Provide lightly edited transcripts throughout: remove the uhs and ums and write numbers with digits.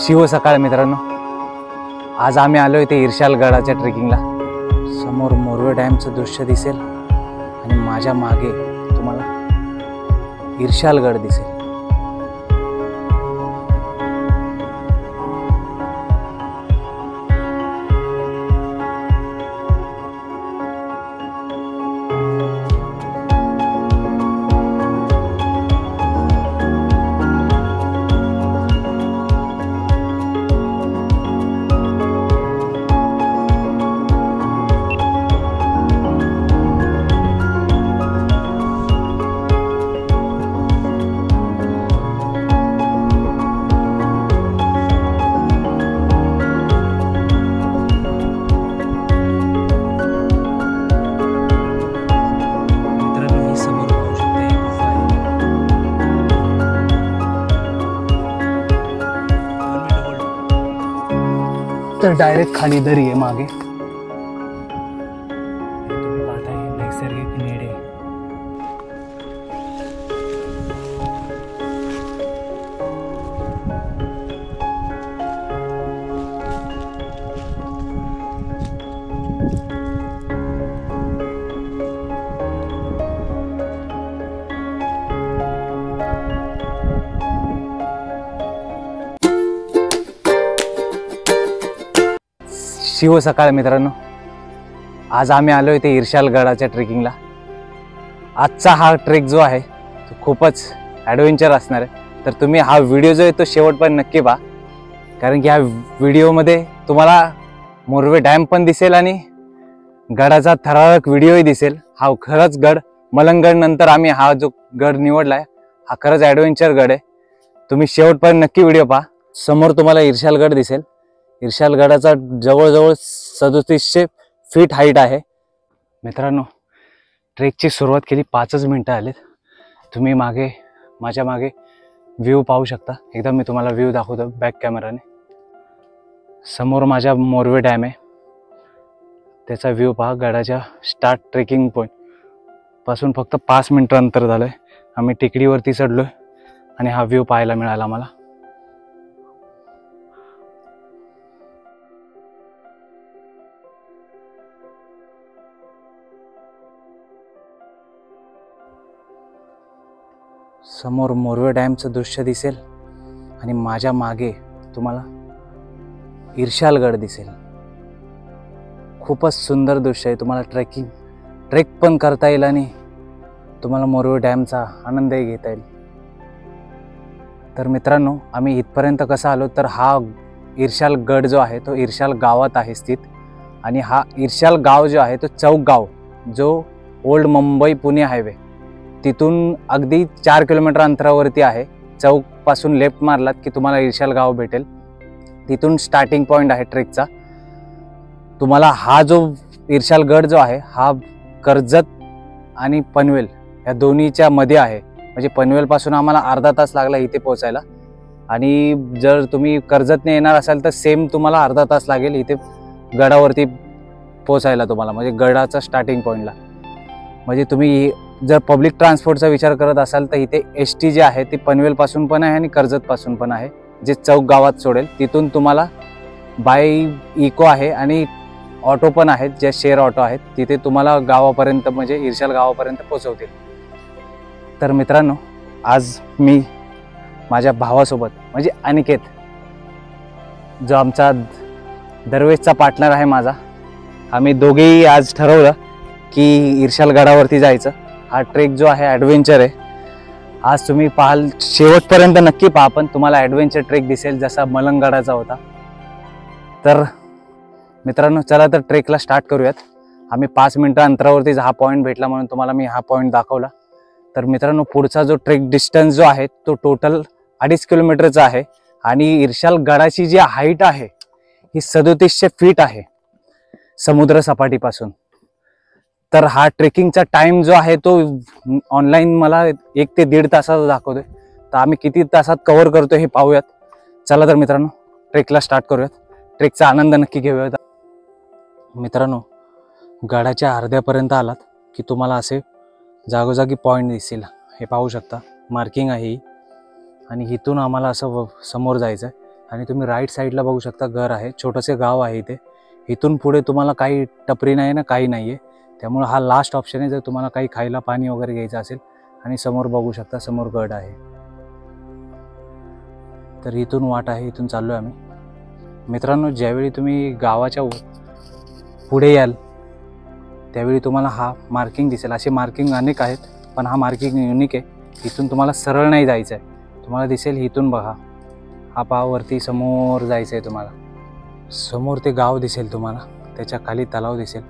शिव सकाळ मित्रांनो, आज आम्ही आलोय ते इर्शाल गडाच्या ट्रेकिंगला। समोर मोरवे डॅमचं दृश्य दिसेल आणि माझ्या मागे तुम्हाला इर्शाल गड दिसेल। तर डायरेक्ट खाली दरी आहे मागे, तुम्ही पाहताय नैसर्गिक नेडे। शिव सकाळ मित्रांनो, आज आम्ही आलोय ते इर्शाल गडाच्या ट्रेकिंगला। आजचा हा ट्रेक जो आहे तो खूपच ॲडव्हेंचर असणार आहे, तर तुम्ही हा व्हिडिओ जो आहे तो शेवटपर्यंत नक्की पहा, कारण की ह्या व्हिडिओमध्ये तुम्हाला मोरवे डॅम पण दिसेल आणि गडाचा थरारक व्हिडिओही दिसेल। हा खरंच गड, मलंगड नंतर आम्ही हा जो गड निवडलाय हा खरंच ॲडव्हेंचर गड आहे। तुम्ही शेवटपर्यंत नक्की व्हिडिओ पहा। समोर तुम्हाला इर्शाल गड दिसेल। इर्शाल गडाचा जवळजवळ 3700 फीट हाईट आहे मित्रांनो। ट्रेकची सुरुवात केली 5च मिनिटं आलेत। तुम्ही मागे, माझ्या मागे व्ह्यू पाहू शकता। एकदा मी तुम्हाला व्ह्यू दाखवतो बॅक कॅमेराने। समोर माझ्या मोरवे डॅम आहे, त्याचा व्ह्यू पहा। गडाच्या स्टार्ट ट्रेकिंग पॉईंट पासून फक्त 5 मिनिटं अंतर झालंय। आम्ही टेकडीवरती चढलोय आणि हा व्ह्यू पाहायला मिळाला मला। समोर मोरवे डॅमचं दृश्य दिसेल आणि माझ्या मागे तुम्हाला इर्शाल गड दिसेल। खूपच सुंदर दृश्य आहे। तुम्हाला ट्रेक पण करता येईल आणि तुम्हाला मोरवे डॅमचा आनंदही घेता येईल। तर मित्रांनो, आम्ही इथपर्यंत कसं आलो, तर हा इर्शाल गड जो आहे तो इर्शाल गावात आहे स्थित, आणि हा इर्शाल गाव जो आहे तो चौक गाव, जो ओल्ड मुंबई पुणे हायवे तिथून अगदी 4 किलोमीटर अंतरावरती आहे। चौक पासून लेफ्ट मारलात की तुम्हाला इर्शाल गाव भेटेल। तिथून स्टार्टिंग पॉइंट आहे ट्रेकचा। तुम्हाला हा जो इर्शाल गड जो आहे हा कर्जत आणि पनवेल या दोन्हीच्या मध्ये आहे। म्हणजे पनवेल पासून आम्हाला अर्धा तास लागला इथे पोहोचायला, आणि जर तुम्ही कर्जतने येणार असाल तर सेम तुम्हाला अर्धा तास लागेल इथे गडावरती पोहोचायला तुम्हाला, म्हणजे गडाचा स्टार्टिंग पॉइंटला। म्हणजे तुम्ही जर पब्लिक ट्रान्सपोर्टचा विचार करत असाल तर इथे ST जे आहे ती पनवेल पासून पण आहे आणि कर्जत पासून पण आहे, जे चौक गावात सोडेल। तिथून तुम्हाला बाय इको आहे आणि ऑटो पण आहेत, जे शेअर ऑटो आहेत, तिथे तुम्हाला गावापर्यंत म्हणजे इर्शाल गावापर्यंत पोहोचवतील। तर मित्रांनो, आज मी माझ्या भावासोबत म्हणजे अनिकेत, जो आमचा दरवेळचा पार्टनर आहे माझा, आम्ही दोघेही आज ठरवलं की इर्शाल गडावरती जायचं। हा ट्रेक जो आहे ॲडव्हेंचर आहे। आज तुम्ही पाहाल, शेवटपर्यंत नक्की पहा, पण तुम्हाला ॲडव्हेंचर ट्रेक दिसेल जसा मलंगडाचा होता। तर मित्रांनो, चला तर ट्रेकला स्टार्ट करूयात। आम्ही 5 मिनिटं अंतरावरतीच हा पॉईंट भेटला म्हणून तुम्हाला मी हा पॉईंट दाखवला। तर मित्रांनो, पुढचा जो ट्रेक डिस्टन्स जो आहे तो टोटल 2.5 किलोमीटरचा आहे, आणि इर्शाल गडाची जी हाईट आहे ही 3700 फीट आहे समुद्र सपाटीपासून। तर हा ट्रेकिंगचा टाइम जो आहे तो ऑनलाईन मला 1 ते 1.5 तासाचा दाखवतोय। तर आम्ही किती तासात कव्हर करतो हे पाहूयात। चला तर मित्रांनो, ट्रेकला स्टार्ट करूयात। ट्रेकचा आनंद नक्की घेऊयात। मित्रांनो, गडाच्या अर्ध्यापर्यंत आलात की तुम्हाला असे जागोजागी पॉइंट दिसतील। हे पाहू शकता, मार्किंग आहे, आणि इथून आम्हाला असं समोर जायचं आहे। आणि तुम्ही राईट साईडला बघू शकता घर आहे, छोटंसे गाव आहे इथे. इथून पुढे तुम्हाला काही टपरी नाही ना, काही नाही आहे. त्यामुळे हा लास्ट ऑप्शन आहे जर तुम्हाला काही खायला पाणी वगैरे घ्यायचं असेल. आणि समोर बघू शकता, समोर गड आहे. तर इथून वाट आहे, इथून चाललो आहे आम्ही. मित्रांनो, ज्यावेळी तुम्ही गावाच्या पुढे याल त्यावेळी तुम्हाला हा मार्किंग दिसेल. असे मार्किंग अनेक आहेत, पण हा मार्किंग युनिक आहे. इथून तुम्हाला सरळ नाही जायचं आहे. तुम्हाला दिसेल इथून बघा, हा पावावरती समोर जायचं आहे तुम्हाला. समोर ते गाव दिसेल तुम्हाला, त्याच्या खाली तलाव दिसेल.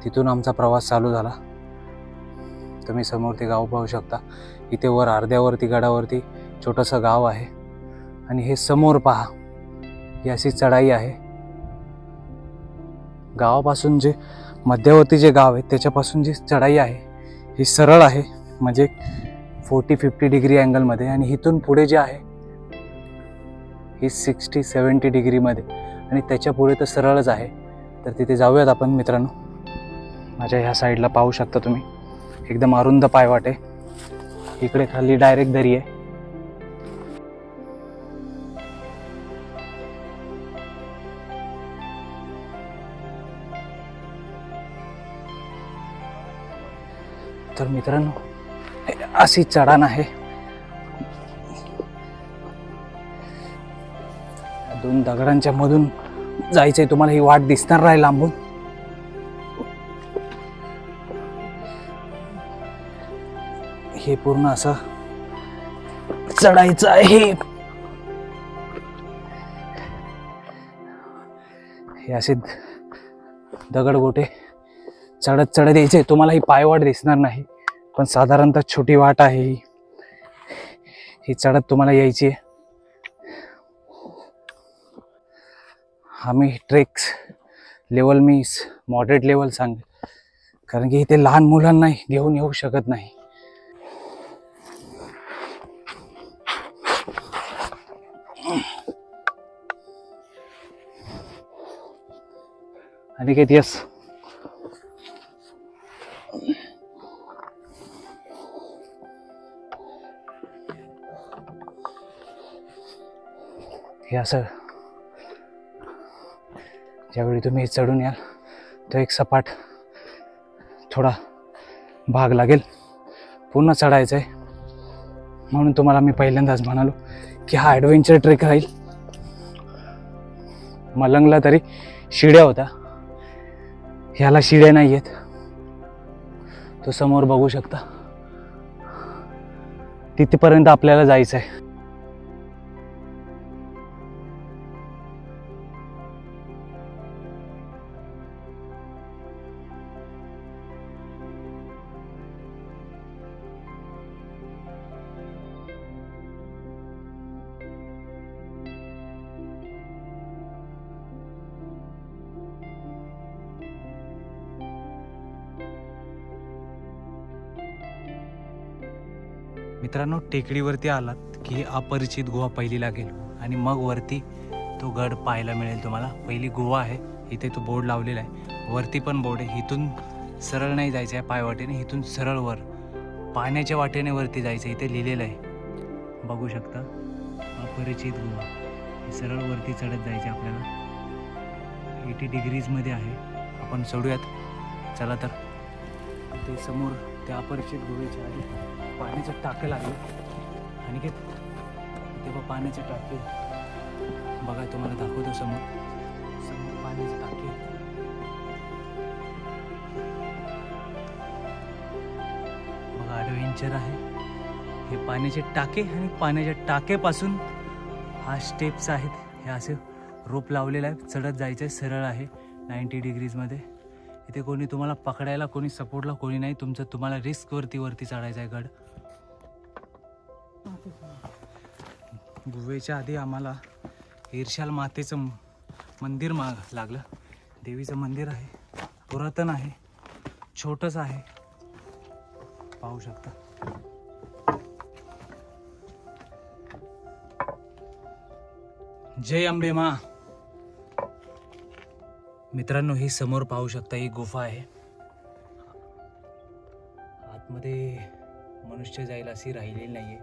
तिथून आमचा प्रवास चालू झाला. तुम्ही समोर ते गाव पाहू शकता. इथे वर अर्ध्यावरती गडावरती छोटंसं गाव आहे. आणि हे समोर पहा, ही अशी चढाई आहे. गावापासून जे मध्यवर्ती जे गाव आहे त्याच्यापासून जी चढाई आहे ही सरळ आहे, म्हणजे 40-50 डिग्री अँगलमध्ये. आणि इथून पुढे जे आहे ही 60-70 डिग्रीमध्ये. आणि त्याच्या पुढे तर सरळच आहे. तर तिथे जाऊयात आपण मित्रांनो. माझ्या ह्या साईडला पाहू शकता तुम्ही, एकदम अरुंद पायवाट आहे. इकडे खाली डायरेक्ट दरी आहे. तर मित्रांनो, अशी चढाण आहे. 2 दगडांच्या मधून जायचंय तुम्हाला. ही वाट दिसणार नाही लांबून. हे पूर्ण असं चढायचं आहे. हे असे दगडगोटे चढत चढत यायचे. तुम्हाला ही पायवाट दिसणार नाही, पण साधारणतः छोटी वाट आहे ही चढत तुम्हाला यायची आहे. आम्ही ट्रेक्स लेवल मी मॉडरेट लेवल सांग, कारण की इथे लहान मुलांना घेऊन येऊ शकत नाही. अनिकेत, यस. हे असं ज्यावेळी तुम्ही चढून याल तो एक सपाट थोडा भाग लागेल, पूर्ण चढायचं आहे. म्हणून तुम्हाला मी पहिल्यांदाच म्हणालो की हा ॲडव्हेंचर ट्रेक राहील. मलंगला तरी शिड्या होता, ह्याला शिड्या नाही आहेत. तो समोर बघू शकता, तिथपर्यंत आपल्याला जायचं आहे. मित्रांनो, टेकडीवरती आलात की अपरिचित गुहा पहिली लागेल आणि मग वरती तो गड पाहायला मिळेल तुम्हाला. पहिली गुहा आहे, इथे तो बोर्ड लावलेला आहे. वरती पण बोर्ड आहे. इथून सरळ नाही जायचं आहे पायवाटेने, इथून सरळ वर पाण्याच्या वाटेने वरती जायचं. इथे लिहिलेलं आहे, बघू शकता, अपरिचित गुहा. हे सरळ वरती चढत जायचे आपल्याला. 80 डिग्रीजमध्ये आहे. आपण चढूयात, चला. तर ते समोर त्या अपरिचित गुहेच्या आधी पाण्याचे टाके लागले. आणि तेव्हा पाण्याचे टाके बघा, तुम्हाला दाखवतो. समोर पाण्याचे टाके. बघा, ॲडव्हेंचर आहे हे. पाण्याचे टाके आणि पाण्याच्या टाकेपासून हा स्टेप्स आहेत. हे असे रोप लावलेला आहे, चढत जायचं आहे. सरळ आहे 90 डिग्रीजमध्ये. इथे कोणी तुम्हाला पकडायला, कोणी सपोर्टला कोणी नाही. तुम्हाला रिस्कवरती चढायचं आहे गड. गुहेच्या आधी आम्हाला ईर्ष्याल मातेचं मंदिर लागलं. देवीचं मंदिर आहे, पुरातन आहे, छोटंच आहे, पाहू शकता. जय अंबे माँ. मित्रांनो, ही समोर पाहू शकता, ही गुफा आहे. आतमध्ये मनुष्य जाईल अशी राहिलेली नाहीये,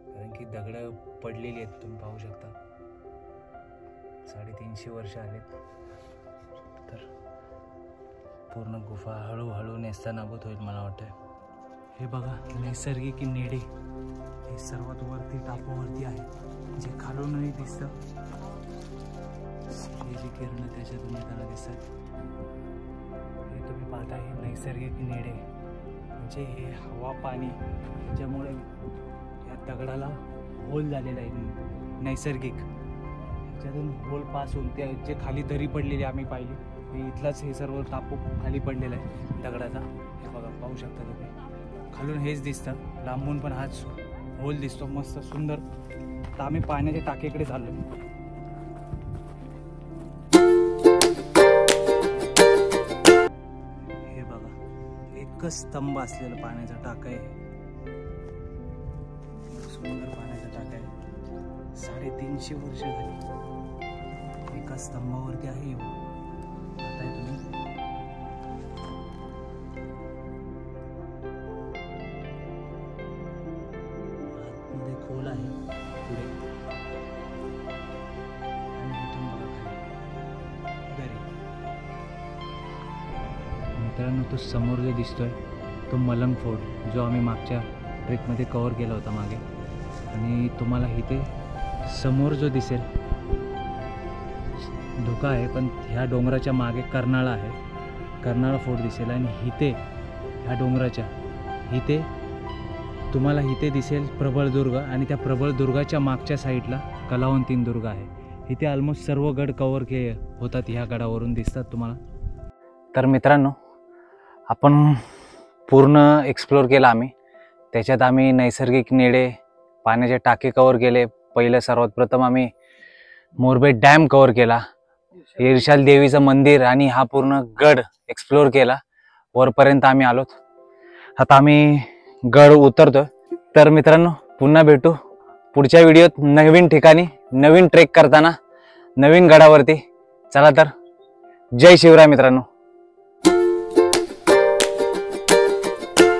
कारण की दगड पडलेली आहेत, तुम्ही पाहू शकता. 350 वर्ष आलेत. तर पूर्ण गुफा हळूहळू नेस्तनाबूत होईल मला वाटतं. हे बघा नैसर्गिक नेडे हे सर्वात वरती टापूवरती आहे, जे खालूनही दिसतं. सूर्याची किरण त्याच्यातून येताना दिसतात. हे तुम्ही पाहता हे नैसर्गिक नेडे म्हणजे हे हवा पाणी ज्यामुळे या दगडाला होल झालेला आहे नैसर्गिक. त्याच्यातून होल पास होऊन त्या जे खाली दरी पडलेली आम्ही पाहिली, हे इथलाच हे सर्व टापू खाली पडलेला आहे दगडाचा. हे बघा पाहू शकता तुम्ही, खालून हेच दिसतं, लांबून पण हाच होल दिसतो मस्त सुंदर. तर आम्ही पाण्याच्या टाकीकडे चाललो. हे बघा एकच स्तंभ असलेला पाण्याचा टाका आहे. सुंदर पाण्याचा टाका आहे. 350 वर्ष झाली एका स्तंभावरती आहे. पाहताय तुम्ही. आतमध्ये खोल आहे पुढे आणि इथून बघा खाली दरी. मित्रांनो तो समोर जो दिसतोय तो मलंग फोर्ट, जो आम्ही मागच्या ट्रेकमध्ये कव्हर केला होता मागे. आणि तुम्हाला इथे समोर जो दिसेल धोका आहे, पण ह्या डोंगराच्या मागे कर्नाळा आहे. कर्नाळा फोर्ट दिसेल. आणि इथे ह्या डोंगराच्या इथे तुम्हाला इथे दिसेल प्रबळदुर्ग, आणि त्या प्रबळदुर्गाच्या मागच्या साईडला कलावंतीन दुर्ग आहे. इथे ऑलमोस्ट सर्व गड कव्हर होतात, ह्या गडावरून दिसतात तुम्हाला. तर मित्रांनो आपण पूर्ण एक्सप्लोर केला आम्ही. त्याच्यात आम्ही नैसर्गिक नेडे, पाण्याचे टाके कव्हर केले. पहिलं सर्वात प्रथम आम्ही मोरबेट डॅम कव्हर केला, इर्शाल देवीचं मंदिर आणि हा पूर्ण गड एक्सप्लोर केला. वरपर्यंत आम्ही आलोत. आता आम्ही गड उतरतोय. तर मित्रांनो पुन्हा भेटू पुढच्या व्हिडिओत नवीन ठिकाणी, नवीन ट्रेक करताना, नवीन गडावरती. चला तर जय शिवराय मित्रांनो.